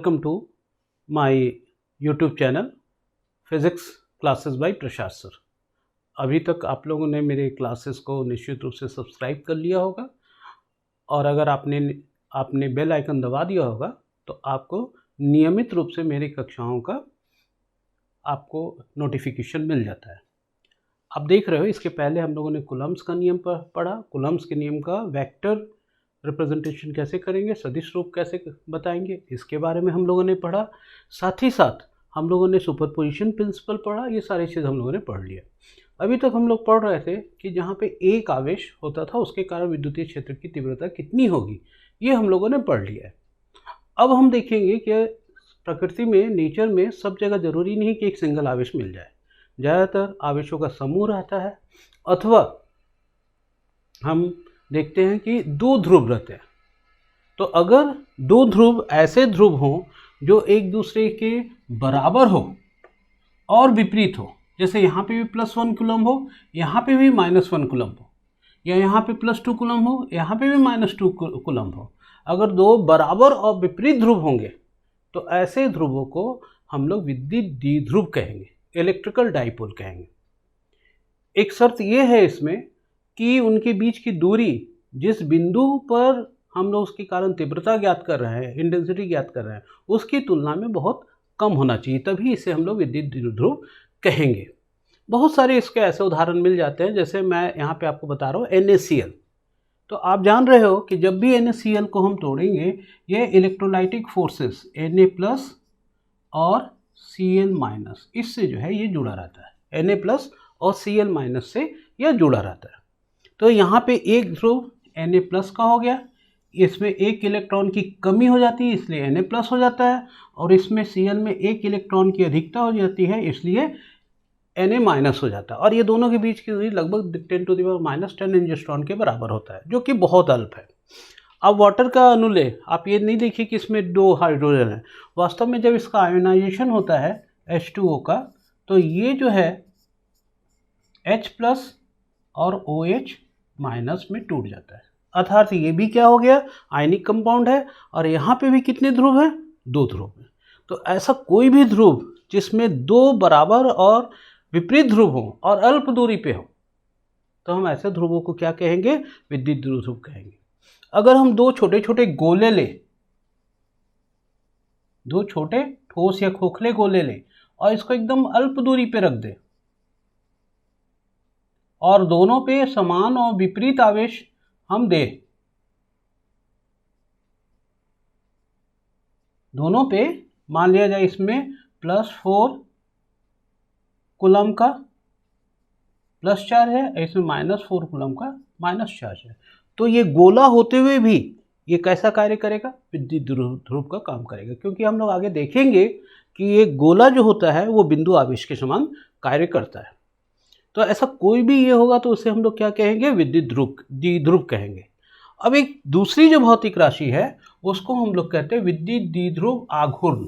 Welcome to my YouTube channel physics classes by Prashant sir. अभी तक आप लोगों ने मेरे क्लासेस को निश्चित रूप से सब्सक्राइब कर लिया होगा और अगर आपने बेल आइकन दबा दिया होगा तो आपको नियमित रूप से मेरी कक्षाओं का आपको नोटिफिकेशन मिल जाता है। आप देख रहे हो, इसके पहले हम लोगों ने कूलम्ब्स का नियम पढ़ा। कूलम्ब्स के नियम का वेक्टर रिप्रेजेंटेशन कैसे करेंगे, सदिश रूप कैसे बताएंगे, इसके बारे में हम लोगों ने पढ़ा। साथ ही साथ हम लोगों ने सुपरपोजिशन प्रिंसिपल पढ़ा। ये सारी चीज़ हम लोगों ने पढ़ लिया। अभी तक हम लोग पढ़ रहे थे कि जहाँ पे एक आवेश होता था उसके कारण विद्युतीय क्षेत्र की तीव्रता कितनी होगी, ये हम लोगों ने पढ़ लिया है। अब हम देखेंगे कि प्रकृति में, नेचर में सब जगह ज़रूरी नहीं कि एक सिंगल आवेश मिल जाए। ज़्यादातर आवेशों का समूह रहता है, अथवा हम देखते हैं कि दो ध्रुव रहते हैं। तो अगर दो ध्रुव ऐसे ध्रुव हों जो एक दूसरे के बराबर हो और विपरीत हो, जैसे यहाँ पे भी +1 कूलम्ब हो, यहाँ पे भी -1 कूलम्ब हो, या यहाँ पे +2 कूलम्ब हो, यहाँ पे भी -2 कूलम्ब हो, अगर दो बराबर और विपरीत ध्रुव होंगे तो ऐसे ध्रुवों को हम लोग विद्युत द्विध्रुव कहेंगे, इलेक्ट्रिकल डाइपोल कहेंगे। एक शर्त यह है इसमें कि उनके बीच की दूरी, जिस बिंदु पर हम लोग उसके कारण तीव्रता ज्ञात कर रहे हैं, इंटेंसिटी ज्ञात कर रहे हैं, उसकी तुलना में बहुत कम होना चाहिए, तभी इसे हम लोग विद्युत द्विध्रुव कहेंगे। बहुत सारे इसके ऐसे उदाहरण मिल जाते हैं, जैसे मैं यहाँ पे आपको बता रहा हूँ NaCl। तो आप जान रहे हो कि जब भी NaCl को हम तोड़ेंगे, ये इलेक्ट्रोलाइटिक फोर्सेस Na+ और Cl- इससे जो है ये जुड़ा रहता है। Na+ और Cl- से यह जुड़ा रहता है। तो यहाँ पे एक ध्रुव Na+ का हो गया, इसमें एक इलेक्ट्रॉन की कमी हो जाती है इसलिए Na+ हो जाता है, और इसमें Cl में एक इलेक्ट्रॉन की अधिकता हो जाती है इसलिए Na- हो जाता है। और ये दोनों के बीच की दूरी लगभग 10⁻⁻10 एंगस्ट्रॉन के बराबर होता है, जो कि बहुत अल्प है। अब वाटर का अनुलेय, आप ये नहीं देखिए कि इसमें 2 हाइड्रोजन है। वास्तव में जब इसका आयोनाइजेशन होता है H2O का, तो ये जो है H+ और OH- में टूट जाता है। अर्थात ये भी क्या हो गया, आयनिक कंपाउंड है। और यहाँ पे भी कितने ध्रुव हैं, 2 ध्रुव हैं। तो ऐसा कोई भी ध्रुव जिसमें 2 बराबर और विपरीत ध्रुव हो और अल्प दूरी पे हो, तो हम ऐसे ध्रुवों को क्या कहेंगे, विद्युत द्विध्रुव कहेंगे। अगर हम 2 छोटे छोटे गोले लें, 2 छोटे ठोस या खोखले गोले लें और इसको एकदम अल्प दूरी पे रख दें और दोनों पे समान और विपरीत आवेश हम दें, दोनों पे मान लिया जाए इसमें +4 कूलम्ब का प्लस चार्ज है, इसमें -4 कूलम्ब का माइनस चार्ज है। तो ये गोला होते हुए भी ये कैसा कार्य करेगा, विद्युत द्विध्रुव का काम करेगा, क्योंकि हम लोग आगे देखेंगे कि ये गोला जो होता है वो बिंदु आवेश के समान कार्य करता है। तो ऐसा कोई भी ये होगा तो उसे हम लोग क्या कहेंगे, विद्युत द्विध्रुव कहेंगे। अब एक दूसरी जो भौतिक राशि है उसको हम लोग कहते हैं विद्युत द्विध्रुव आघूर्ण,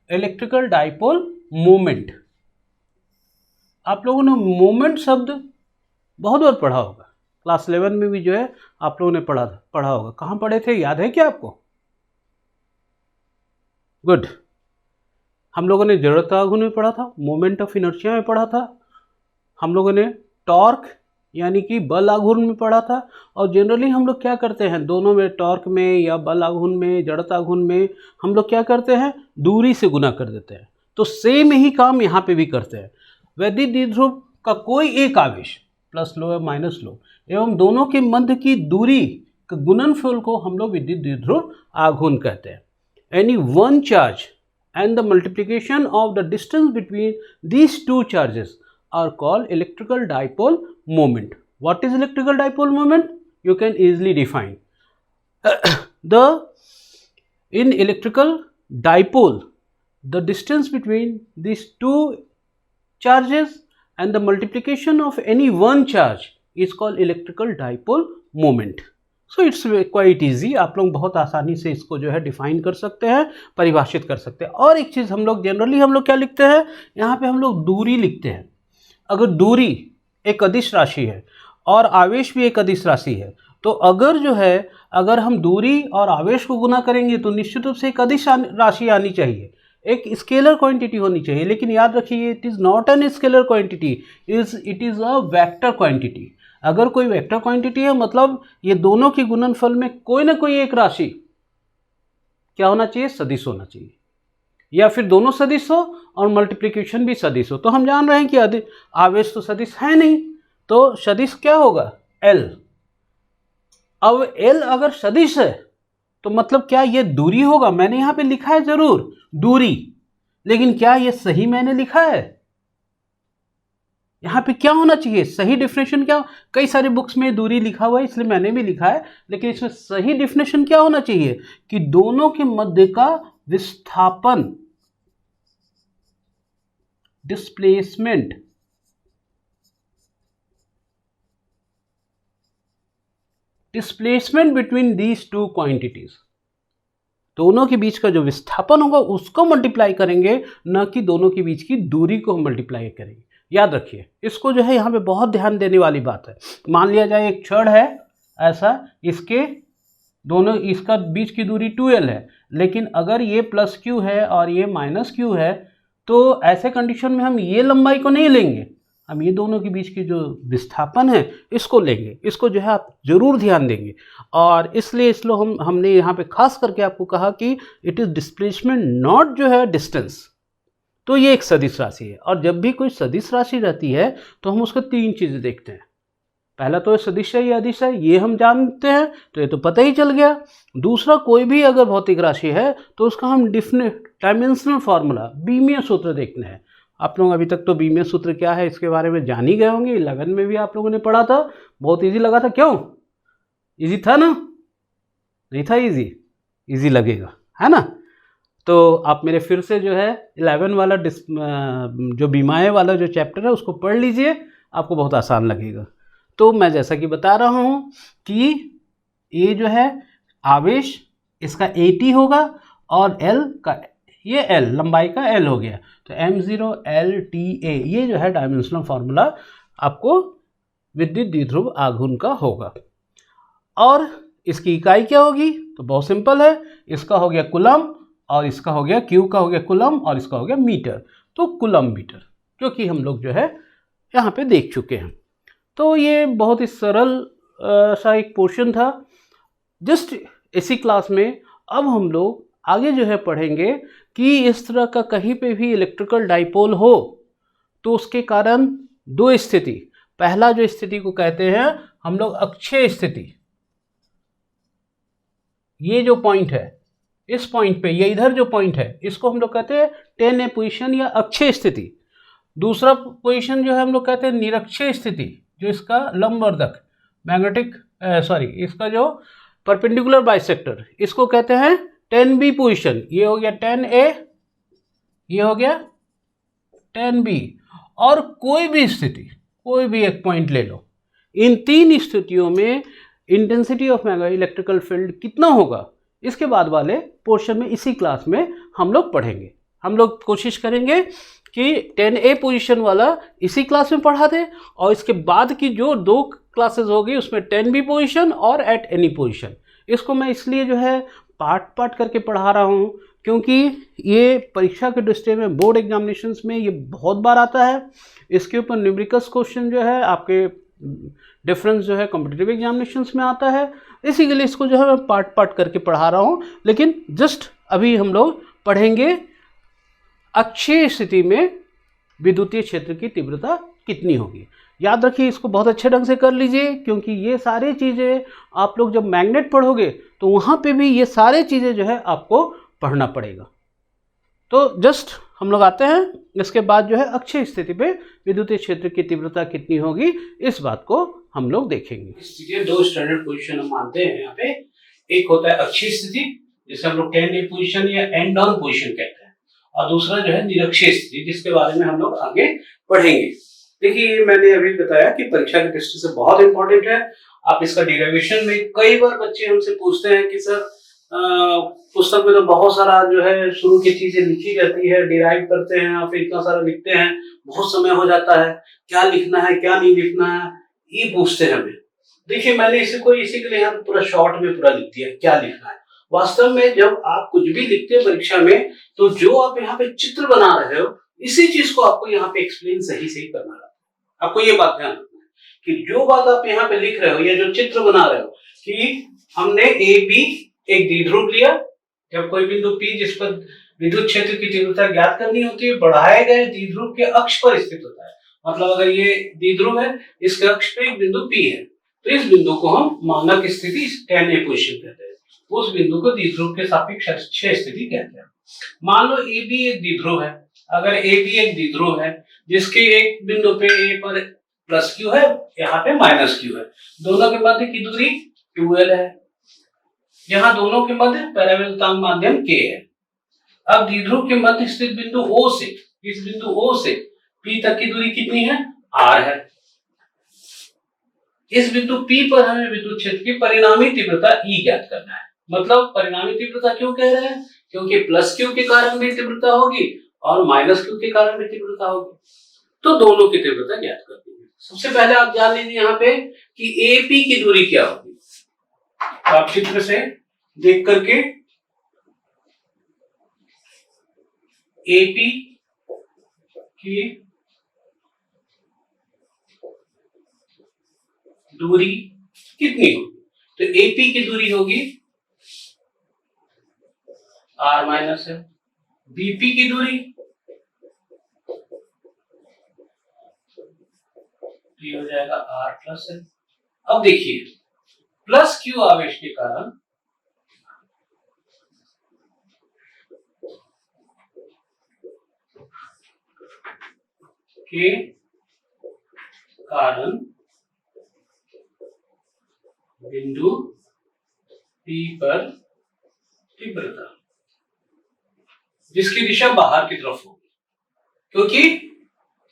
इलेक्ट्रिकल डाइपोल मोमेंट। आप लोगों ने मोमेंट शब्द बहुत बार पढ़ा होगा, क्लास 11 में भी जो है आप लोगों ने पढ़ा होगा। कहाँ पढ़े थे, याद है क्या आपको? गुड। हम लोगों ने जड़ता आघूर्ण में पढ़ा था, मोमेंट ऑफ इनर्शिया में पढ़ा था, हम लोगों ने टॉर्क यानी कि बल आघूर्ण में पढ़ा था। और जनरली हम लोग क्या करते हैं, दोनों में, टॉर्क में या बल आघूर्ण में, जड़ता आघूर्ण में, हम लोग क्या करते हैं, दूरी से गुना कर देते हैं। तो सेम ही काम यहाँ पे भी करते हैं। विद्युत द्विध्रुव का कोई एक आवेश, प्लस लो या माइनस लो, एवं दोनों के मध्य की दूरी का गुणनफल को हम लोग विद्युत द्विध्रुव आघूर्ण कहते हैं। Any one charge and the multiplication of the distance between these two charges are called electrical dipole moment. What is electrical dipole moment? You can easily define. In electrical dipole, the distance between these two charges and the multiplication of any one charge is called electrical dipole moment. So it's quite easy, आप लोग बहुत आसानी से इसको जो है define कर सकते हैं, परिभाषित कर सकते हैं। और एक चीज़ हम लोग जनरली हम लोग क्या लिखते हैं, यहाँ पे हम लोग दूरी लिखते हैं। अगर दूरी एक अदिश राशि है और आवेश भी एक अदिश राशि है तो अगर जो है अगर हम दूरी और आवेश को गुना करेंगे तो निश्चित रूप से एक अदिश राशि आनी चाहिए, एक स्केलर क्वांटिटी होनी चाहिए। लेकिन याद रखिए it is not an scalar quantity, it is a vector quantity. अगर कोई वेक्टर क्वांटिटी है मतलब ये दोनों के गुणनफल में कोई ना कोई एक राशि क्या होना चाहिए, सदिश होना चाहिए, या फिर दोनों सदिश हो और मल्टीप्लिकेशन भी सदिश हो। तो हम जान रहे हैं कि आवेश तो सदिश है नहीं, तो सदिश क्या होगा, L। अब L अगर सदिश है तो मतलब क्या ये दूरी होगा, मैंने यहाँ पे लिखा है जरूर दूरी, लेकिन क्या ये सही मैंने लिखा है, यहाँ पे क्या होना चाहिए सही डिफिनेशन क्या, कई सारे बुक्स में दूरी लिखा हुआ है इसलिए मैंने भी लिखा है, लेकिन इसमें सही डिफिनेशन क्या होना चाहिए कि दोनों के मध्य का विस्थापन, displacement, displacement between these two quantities, दोनों के बीच का जो विस्थापन होगा उसको मल्टीप्लाई करेंगे, न कि दोनों के बीच की दूरी को हम मल्टीप्लाई करेंगे। याद रखिए इसको जो है यहाँ पे बहुत ध्यान देने वाली बात है। मान लिया जाए एक छड़ है ऐसा, इसके दोनों इसका बीच की दूरी 2L है, लेकिन अगर ये प्लस क्यू है और ये माइनस क्यू है तो ऐसे कंडीशन में हम ये लंबाई को नहीं लेंगे, हम ये दोनों के बीच की जो विस्थापन है इसको लेंगे। इसको जो है आप जरूर ध्यान देंगे, और इसलिए हमने यहाँ पे खास करके आपको कहा कि इट इज़ डिस्प्लेसमेंट नॉट जो है डिस्टेंस। तो ये एक सदिश राशि है, और जब भी कोई सदिश राशि रहती है तो हम उसको तीन चीज़ें देखते हैं। पहला तो सदिश है या अदिश है, ये हम जानते हैं तो ये तो पता ही चल गया। दूसरा, कोई भी अगर भौतिक राशि है तो उसका हम डायमेंशनल फार्मूला, बीमीय सूत्र देखते हैं। आप लोग अभी तक तो बीमीय सूत्र क्या है इसके बारे में जान ही गए होंगे, 11 में भी आप लोगों ने पढ़ा था, बहुत इजी लगा था। क्यों इजी था ना, नहीं था इजी लगेगा है ना। तो आप मेरे फिर से जो है 11 वाला जो बीमाएँ वाला जो चैप्टर है उसको पढ़ लीजिए, आपको बहुत आसान लगेगा। तो मैं जैसा कि बता रहा हूँ कि ये जो है आवेश इसका AT होगा और L का, ये L लंबाई का L हो गया, तो m0 LTA ये जो है डायमेंशनल फार्मूला आपको विद्युत द्विध्रुव आघूर्ण का होगा। और इसकी इकाई क्या होगी, तो बहुत सिंपल है, इसका हो गया कूलम और इसका हो गया Q का हो गया कूलम और इसका हो गया मीटर, तो कूलम मीटर, जो कि हम लोग जो है यहाँ पे देख चुके हैं। तो ये बहुत ही सरल सा एक पोर्शन था जस्ट इसी क्लास में। अब हम लोग आगे जो है पढ़ेंगे कि इस तरह का कहीं पे भी इलेक्ट्रिकल डाइपोल हो तो उसके कारण दो स्थिति, पहला जो स्थिति को कहते हैं हम लोग अक्षीय स्थिति, ये जो पॉइंट है इस पॉइंट पे, ये इधर जो पॉइंट है इसको हम लोग कहते हैं 10A पोजीशन या अक्षीय स्थिति। दूसरा पोजीशन जो है हम लोग कहते हैं निरक्षीय स्थिति, जो इसका लंबवर्धक मैग्नेटिक इसका जो परपेंडिकुलर बाइसेक्टर, इसको कहते हैं 10B पोजीशन। ये हो गया 10A, ये हो गया 10B। और कोई भी स्थिति, कोई भी एक पॉइंट ले लो, इन तीन स्थितियों में इंटेंसिटी ऑफ इलेक्ट्रिकल फील्ड कितना होगा, इसके बाद वाले पोर्शन में इसी क्लास में हम लोग पढ़ेंगे। हम लोग कोशिश करेंगे कि 10A पोजीशन वाला इसी क्लास में पढ़ा दे, और इसके बाद की जो दो क्लासेस होगी उसमें 10B पोजीशन और एट एनी पोजीशन। इसको मैं इसलिए जो है पार्ट करके पढ़ा रहा हूँ क्योंकि ये परीक्षा के दृष्टि में बोर्ड एग्जामिनेशंस में ये बहुत बार आता है। इसके ऊपर न्यूमेरिकल्स क्वेश्चन जो है आपके डिफरेंस जो है कॉम्पिटिटिव एग्जामिनेशंस में आता है, इसी के लिए इसको जो है मैं पार्ट करके पढ़ा रहा हूँ। लेकिन जस्ट अभी हम लोग पढ़ेंगे अक्षीय स्थिति में विद्युतीय क्षेत्र की तीव्रता कितनी होगी। याद रखिए इसको बहुत अच्छे ढंग से कर लीजिए, क्योंकि ये सारी चीज़ें आप लोग जब मैग्नेट पढ़ोगे तो वहाँ पे भी ये सारे चीज़ें जो है आपको पढ़ना पड़ेगा। तो जस्ट हम लोग आते हैं, इसके बाद जो है अक्षीय स्थिति पे विद्युतीय क्षेत्र की तीव्रता कितनी होगी, इस बात को हम लोग देखेंगे। दो स्टैंडर्ड पोजीशन हम मानते हैं यहाँ पे, एक होता है अक्षीय स्थिति जिसे हम लोग 10A पोजीशन या एंड ऑन पोजीशन कहते हैं, और दूसरा जो है निरक्षीय स्थिति जिसके बारे में हम लोग आगे पढ़ेंगे। देखिए मैंने अभी बताया कि परीक्षा की दृष्टि से बहुत इंपॉर्टेंट है। आप इसका डिराइवेशन में कई बार बच्चे हमसे पूछते हैं कि सर पुस्तक में तो बहुत सारा जो है शुरू की चीजें लिखी जाती है, डिराइव करते हैं और फिर इतना सारा लिखते हैं, बहुत समय हो जाता है, क्या लिखना है क्या नहीं लिखना है, ये पूछते हैं हमें। देखिए मैंने इसी के लिए यहाँ पूरा शॉर्ट में पूरा लिख दिया क्या लिखना है। वास्तव में जब आप कुछ भी लिखते हैं परीक्षा में, तो जो आप यहाँ पे चित्र बना रहे हो इसी चीज को आपको यहाँ पे एक्सप्लेन सही सही करना है। आपको ये बात ध्यान रखना है कि जो बात आप यहाँ पे लिख रहे हो या जो चित्र बना रहे हो कि हमने ए बी एक द्विध्रुव लिया। जब कोई बिंदु P जिस पर विद्युत क्षेत्र की तीव्रता ज्ञात करनी होती है बढ़ाए गए द्विध्रुव के अक्ष पर स्थित होता है। मतलब अगर ये द्विध्रुव है, इसके अक्ष पे एक बिंदु P है, तो इस बिंदु को हम मानक स्थिति 10A पोजीशन कहते हैं। उस बिंदु को द्विध्रुव के सापेक्ष क्षय स्थिति कहते हैं। मान लो ए बी एक द्विध्रुव है। अगर ए बी एक द्विध्रुव है जिसके एक बिंदु पे ए पर प्लस क्यू है, यहाँ पे माइनस क्यू है, दोनों के मध्य की दूरी 2L है। यहाँ दोनों के मध्य परावैद्युतांक माध्यम K है। अब द्विध्रुव के मध्य स्थित बिंदु O से, इस बिंदु O से P तक की दूरी कितनी है? R है। इस बिंदु P पर हमें विद्युत क्षेत्र की परिणामी तीव्रता E ज्ञात करना है। मतलब परिणामी तीव्रता क्यों कह रहे हैं? क्योंकि प्लस क्यू के कारण भी तीव्रता होगी और माइनस क्यू के कारण भी तीव्रता होगी, तो दोनों की तीव्रता ज्ञात करनी है। सबसे पहले आप जान लीजिए यहाँ पे कि AP की दूरी क्या होगी। आप चित्र से देख करके AP की दूरी कितनी होगी? तो AP की दूरी होगी R माइनस है। BP की दूरी हो जाएगा R प्लस है। अब देखिए प्लस क्यू आवेश के कारण बिंदु P पर तीव्रता जिसकी दिशा बाहर की तरफ होगी, क्योंकि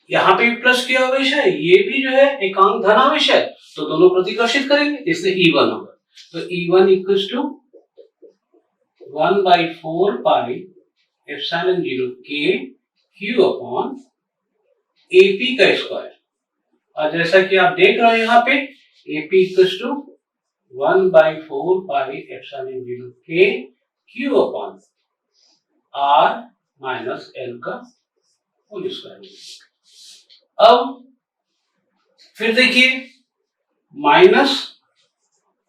यहाँ पे प्लस क्यू आवेश है, ये भी जो है एकांक धन आवेश है, तो दोनों प्रतिकर्षित करेंगे, इसलिए E1 होगा। तो E1 equals to 1/4 pi epsilon 0 K Q upon AP का स्क्वायर। और जैसा कि आप देख रहे हो यहाँ पे AP equals to 1/4 pi epsilon 0 K Q upon R minus L का होल स्क्वायर। अब फिर देखिए माइनस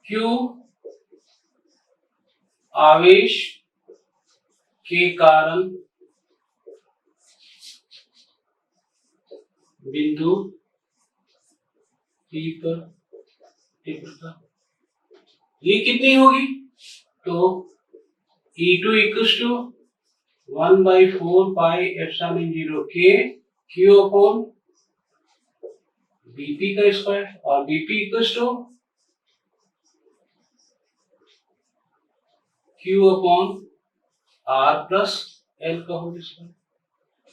Q आवेश के कारण बिंदु P पर तीव्रता ये कितनी होगी? तो E2 equals to 1/4 pi epsilon 0 K Q upon BP का स्क्वायर, और BP equals to Q upon R plus L का होल स्क्वायर।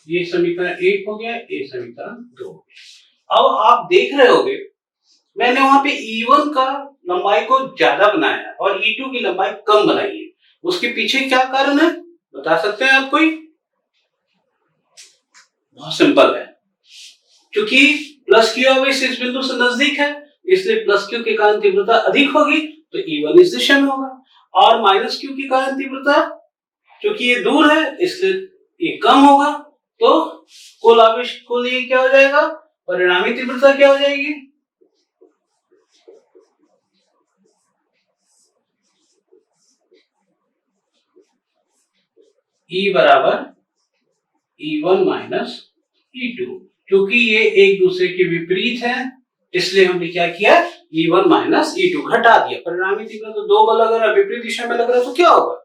ये समीकरण 1 हो गया, ये समीकरण 2 हो गया। अब आप देख रहे होगे मैंने वहां पे E1 का लंबाई को ज्यादा बनाया है और E2 की लंबाई कम बनाई है। उसके पीछे क्या कारण है बता सकते हैं आप कोई? बहुत सिंपल है, क्योंकि प्लस क्यू आवेश इस बिंदु से नजदीक है, इसलिए प्लस क्यू के कारण तीव्रता अधिक होगी, तो E1 इस दिशा में होगा। और माइनस क्यू के कारण तीव्रता, क्योंकि ये दूर है इसलिए ये कम होगा, तो कुल आवेश कुल ये क्या हो जाएगा? परिणामी तीव्रता क्या हो जाएगी? E बराबर E1 माइनस E2। क्योंकि ये एक दूसरे के विपरीत है इसलिए हमने क्या किया? E1 माइनस E2 घटा दिया। परिणामी तीव्रता तो दो बल अगर विपरीत दिशा में लग रहा है तो क्या होगा?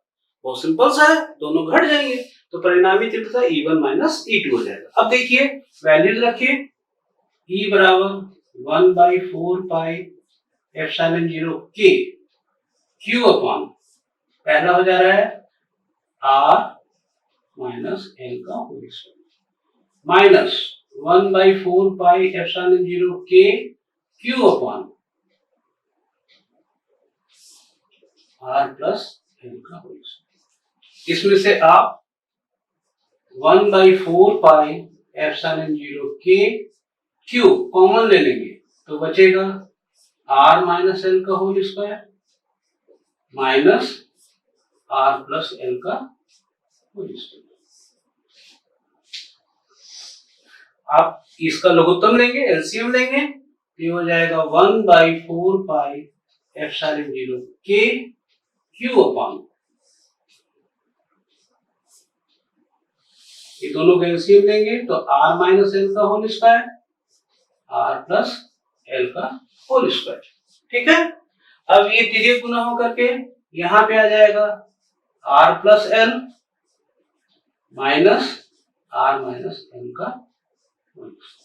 बहुत सिंपल सा है, दोनों घट जाएंगे, तो परिणामी तीव्रता E1 माइनस E2 हो जाएगा। अब देखिए वैल्यूज रखिए, E बराबर 1/4 pi epsilon 0 K Q upon पहला हो जा रहा है R माइनस L का whole square minus 1/4 pi epsilon 0 K Q upon R plus L का होल स्क्वायर। इसमें से आप 1/4 pi epsilon 0 K Q common ले लेंगे तो बचेगा आर माइनस एल का whole square minus R plus L का होल स्क्वायर। आप इसका लघुत्तम लेंगे, एलसीएम लेंगे, ये हो जाएगा 1/4 pi epsilon 0 K Q upon, ये दोनों का एलसीएम लेंगे तो आर माइनस एल का whole square R plus L का होल स्क्वायर। ठीक है, अब ये तिर्यक गुना होकर के यहां पे आ जाएगा R plus L minus R minus L का होल स्क्वायर।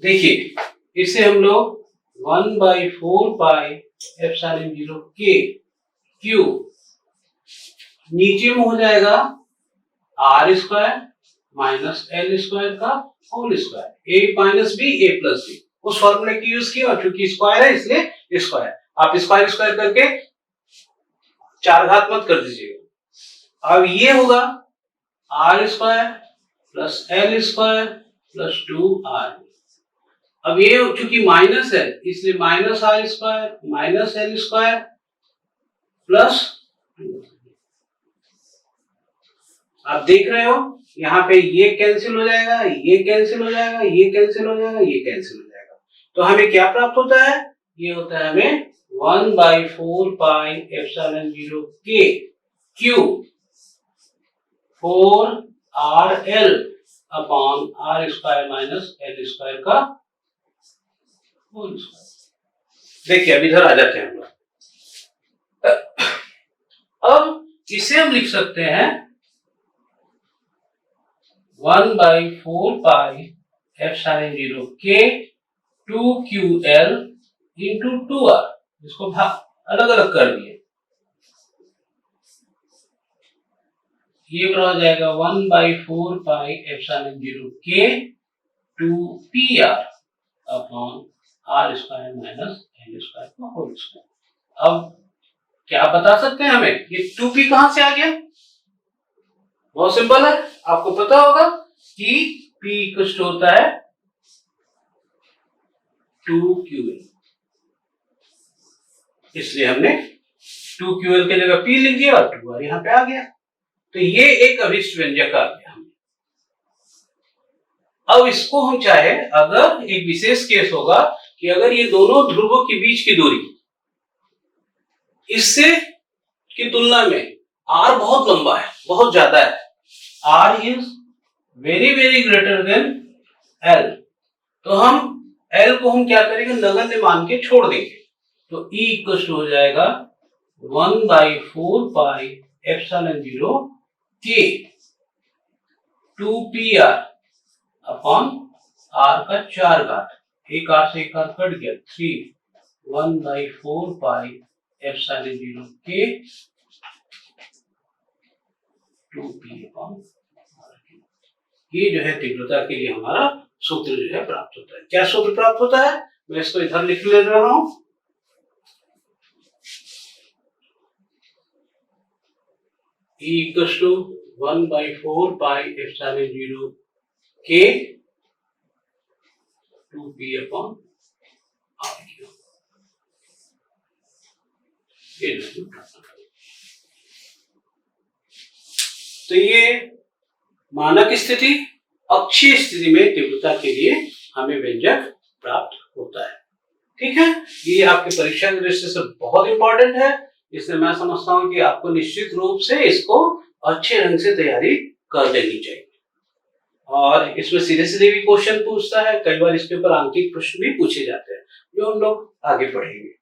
देखिए इससे हम लोग 1/4 पाई एप्सिलॉन 0 के क्यू, नीचे में हो जाएगा R square minus L square का whole square, A minus B A plus B, उस फॉर्मूले की यूज किया, क्योंकि स्क्वायर है इसलिए स्क्वायर, आप स्क्वायर स्क्वायर करके चार घात मत कर दीजिएगा। अब ये होगा R square plus L square plus 2r। अब ये चूंकि माइनस है इसलिए minus R square minus L square plus, आप देख रहे हो यहाँ पे ये कैंसिल हो जाएगा, ये कैंसिल हो जाएगा, ये कैंसिल हो जाएगा, ये कैंसिल हो जाएगा, तो हमें क्या प्राप्त होता है, ये होता है हमें 1/4 pi epsilon 0 K Q 4rl upon R square minus L square का होल स्क्वायर। देखिए अब इधर आ जाते हैं हम लोग, अब इसे हम लिख सकते हैं 1/4 पाई एप्सिलॉन 0 के 2ql इंटू 2r, इसको अलग अलग कर दिए, ये हो जाएगा 1/4 pi epsilon 0 K 2pr upon R square minus L square का होल स्क्वायर। अब क्या बता सकते हैं हमें ये 2p कहां से आ गया, बहुत सिंपल है, आपको पता होगा कि p इक्वल टू होता है 2ql, इसलिए हमने 2ql के जगह p लिख दिया और 2r यहां पे आ गया, तो ये एक अभिष्ट व्यंजक आ गया। अब इसको हम चाहे, अगर एक विशेष केस होगा कि अगर ये दोनों ध्रुवों के बीच की दूरी इससे की तुलना में r बहुत लंबा है, बहुत ज्यादा है, r is very very greater than l, तो हम l को हम क्या करेंगे, नगण्य मान के छोड़ देंगे, तो E इक्वल हो जाएगा 1/4 pi epsilon 0 K 2pr upon r का 4 घात, एक r से एक r कट गया, 3 1/4 pi epsilon 0 K 2p upon r। ये जो है तीव्रता के लिए हमारा सूत्र जो है प्राप्त होता है। क्या सूत्र प्राप्त होता है, मैं इसको इधर लिख ले रहा हूं, E equal to 1/4 pi epsilon 0 K 2p upon r। तो ये मानक स्थिति, अक्षीय स्थिति में तीव्रता के लिए हमें व्यंजक प्राप्त होता है। ठीक है, ये आपके परीक्षा की दृष्टि से बहुत इंपॉर्टेंट है, इसलिए मैं समझता हूं कि आपको निश्चित रूप से इसको अच्छे ढंग से तैयारी कर लेनी चाहिए, और इसमें सीधे सीधे भी क्वेश्चन पूछता है, कई बार इसके ऊपर आंकिक प्रश्न भी पूछे जाते हैं, जो हम लोग आगे पढ़ेंगे।